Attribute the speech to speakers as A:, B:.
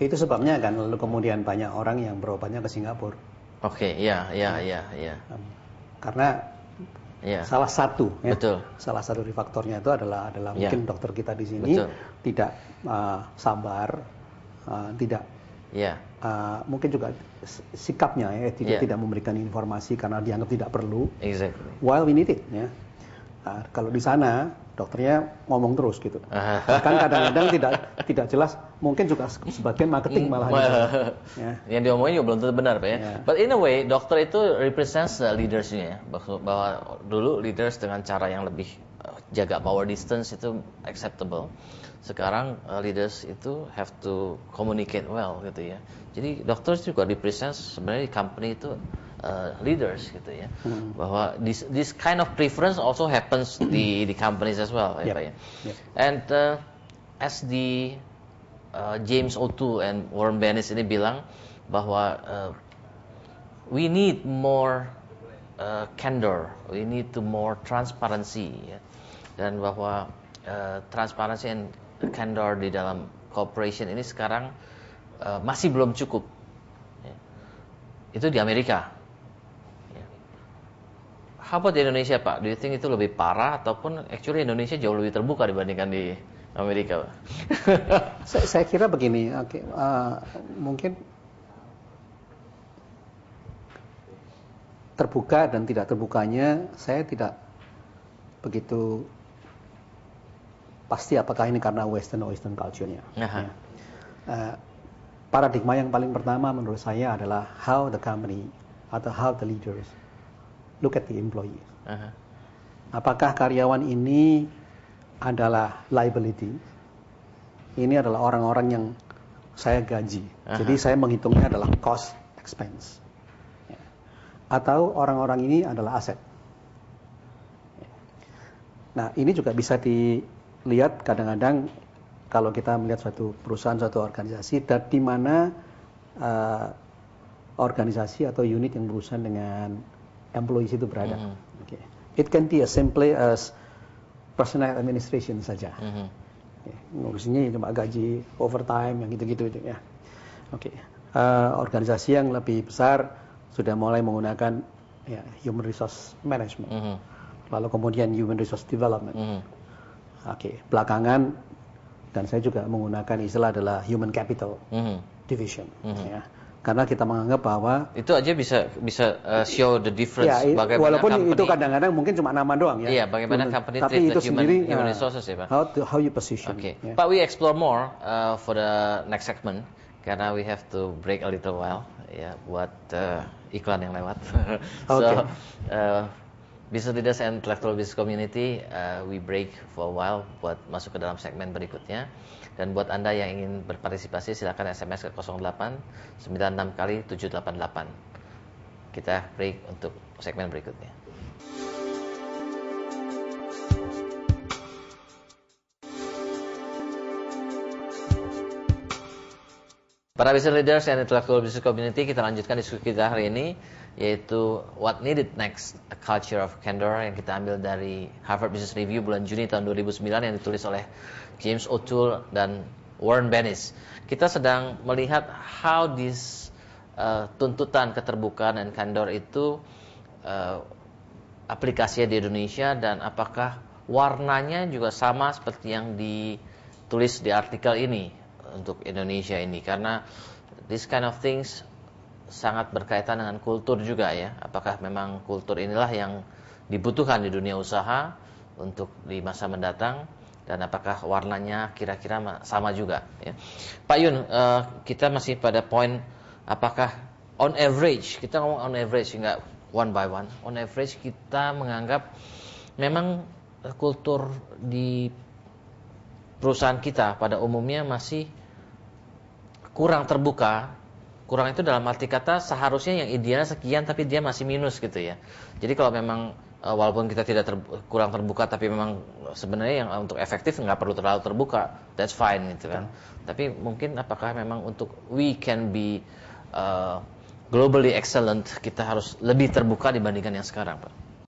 A: Itu sebabnya kan lalu kemudian banyak orang yang berobatnya ke Singapura.
B: Oke, ya.
A: Karena
B: Ya.
A: salah satu
B: Betul.
A: salah satu faktornya itu adalah
B: Ya.
A: mungkin dokter kita di sini
B: Betul.
A: tidak sabar, tidak
B: Ya.
A: mungkin juga sikapnya tidak memberikan informasi karena dianggap tidak perlu.
B: Exactly.
A: While we need it kalau di sana dokternya ngomong terus gitu. Bahkan kadang-kadang tidak jelas, mungkin juga sebagian marketing malah gitu.
B: Yang diomongin juga belum tentu benar, Pak ya. But in a way, dokter itu represents the leaders-nya ya. Bahwa dulu leaders dengan cara yang lebih jaga power distance itu acceptable. Sekarang leaders itu have to communicate well gitu ya. Jadi dokter juga represents sebenarnya di company itu leaders gitu ya. Bahwa this kind of preference also happens di companies as well ya, Pak ya. And as the James O'Toole and Warren Bennis ini bilang bahwa we need more candor, we need to more transparency ya. Dan bahwa transparency and candor di dalam corporation ini sekarang masih belum cukup ya. Itu di Amerika. How about di Indonesia, Pak? Do you think itu lebih parah ataupun actually Indonesia jauh lebih terbuka dibandingkan di Amerika, Pak?
A: Saya kira begini, mungkin terbuka dan tidak terbukanya saya tidak begitu pasti apakah ini karena Western culture-nya. Paradigma yang paling pertama menurut saya adalah how the company atau how the leaders look at the employees. Apakah karyawan ini adalah liability? Ini adalah orang-orang yang saya gaji. Jadi saya menghitungnya adalah cost expense. Atau orang-orang ini adalah aset. Nah, ini juga bisa dilihat kadang-kadang kalau kita melihat suatu perusahaan, suatu organisasi, dan di mana organisasi atau unit yang berurusan dengan employees itu berada. It can be as simple as personal administration saja. Ngurusinnya cuma gaji, overtime, yang gitu-gitu ya. Organisasi yang lebih besar sudah mulai menggunakan human resource management. Lalu kemudian human resource development. Belakangan dan saya juga menggunakan istilah adalah human capital division. Karena kita menganggap bahwa
B: itu aja bisa show the difference bagaimana
A: walaupun
B: company,
A: itu kadang-kadang mungkin cuma nama doang ya.
B: Iya, bagaimana company
A: tapi
B: treat
A: itu
B: the
A: sendiri
B: human resources ya, Pak.
A: How you position.
B: But we explore more for the next segment karena we have to break a little while ya buat iklan yang lewat. So Business Leaders and Intellectual Business Community, we break for a while buat masuk ke dalam segmen berikutnya. Dan buat Anda yang ingin berpartisipasi, silakan SMS ke 08 96 kali 788. Kita break untuk segmen berikutnya. Para Business Leaders and Intellectual Business Community, kita lanjutkan diskusi kita hari ini, yaitu What Needed Next, A Culture of Candor, yang kita ambil dari Harvard Business Review bulan Juni tahun 2009 yang ditulis oleh James O'Toole dan Warren Bennis. Kita sedang melihat how this tuntutan keterbukaan dan candor itu aplikasinya di Indonesia dan apakah warnanya juga sama seperti yang ditulis di artikel ini untuk Indonesia ini, karena this kind of things sangat berkaitan dengan kultur juga ya. Apakah memang kultur inilah yang dibutuhkan di dunia usaha untuk di masa mendatang, dan apakah warnanya kira-kira sama juga ya. Pak Yun, kita masih pada poin apakah on average, kita ngomong on average nggak one by one, on average kita menganggap memang kultur di perusahaan kita pada umumnya masih kurang terbuka. Kurang itu dalam arti kata seharusnya yang idealnya sekian tapi dia masih minus gitu ya. Jadi kalau memang walaupun kita tidak kurang terbuka tapi memang sebenarnya yang untuk efektif nggak perlu terlalu terbuka, that's fine gitu kan. Tapi mungkin apakah memang untuk we can be globally excellent kita harus lebih terbuka dibandingkan yang sekarang, Pak?